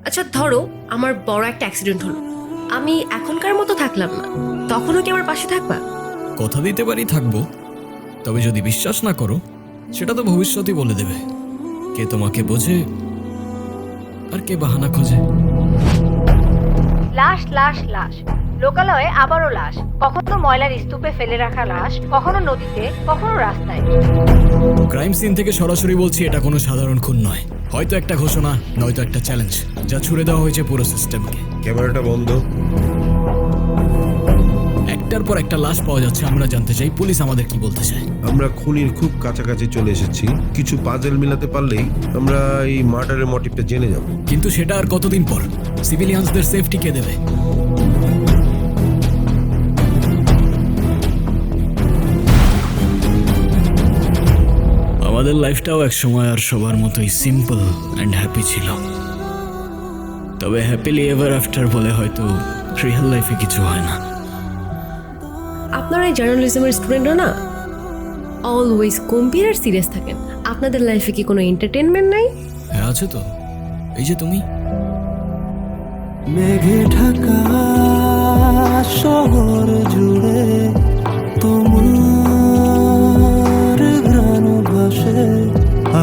আচ্ছা ধরো আমার বড় একটা অ্যাক্সিডেন্ট হলো, আমি এখনকার মতো থাকলাম না, তখনও কি আমার পাশে থাকবা? কথা দিতে পারি থাকবো, তবে যদি বিশ্বাস না করো সেটা তো ভবিষ্যতই বলে দেবে। কে তোমাকে বোঝে আর কে বাহানা খোঁজে। লাশ লাশ লাশ, লোকালয়ে আবারও লাশ। কখনো ময়লার স্তূপে ফেলে রাখা লাশ, কখনো নদীতে, কখনো রাস্তায়। ক্রাইম সিন থেকে সরাসরি বলছি, এটা কোনো সাধারণ খুন নয়। হয়তো একটা ঘোষণা, নয়তো একটা চ্যালেঞ্জ, যা ছুড়ে দেওয়া হয়েছে পুরো সিস্টেমকে। ক্যামেরাটা বন্ধ। একটার পর একটা লাশ পাওয়া যাচ্ছে, আমরা জানতে চাই পুলিশ আমাদের কি বলতে চায়। আমরা খুনির খুব কাছাকাছি চলে এসেছি, কিছু পাজেল মিলাতে পারলেই আমরা এই মার্ডারের মোটিভটা জেনে যাব। কিন্তু সেটা আর কতদিন পর? সিভিলিয়ানসদের সেফটি কে দেবে? আমাদের লাইফটাও এক সময় আর সবার মতোই সিম্পল অ্যান্ড হ্যাপি ছিল। তবে হ্যাপিলি এভার আফটার বলে হয়তো রিয়েল লাইফে কিছু হয় না। আপনারা এই জার্নালিজমের স্টুডেন্টরা না অলওয়েজ গম্ভীর আর সিরিয়াস থাকেন। আপনাদের লাইফে কি কোনো এন্টারটেনমেন্ট নাই? হ্যাঁ আছে তো, এই যে তুমি। মেঘে ঢাকা শহর জুড়ে তোমার গান ভাসে,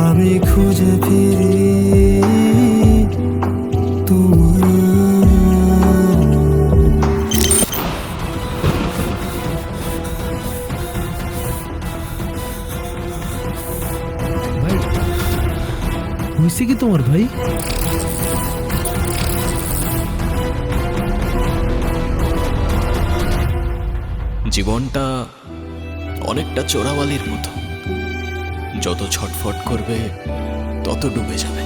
আমি খুঁজে ফিরি তোমার। হয়েছে কি তোমার ভাই? জীবনটা অনেকটা চোরাবালির মতো, যত ছটফট করবে তত ডুবে যাবে।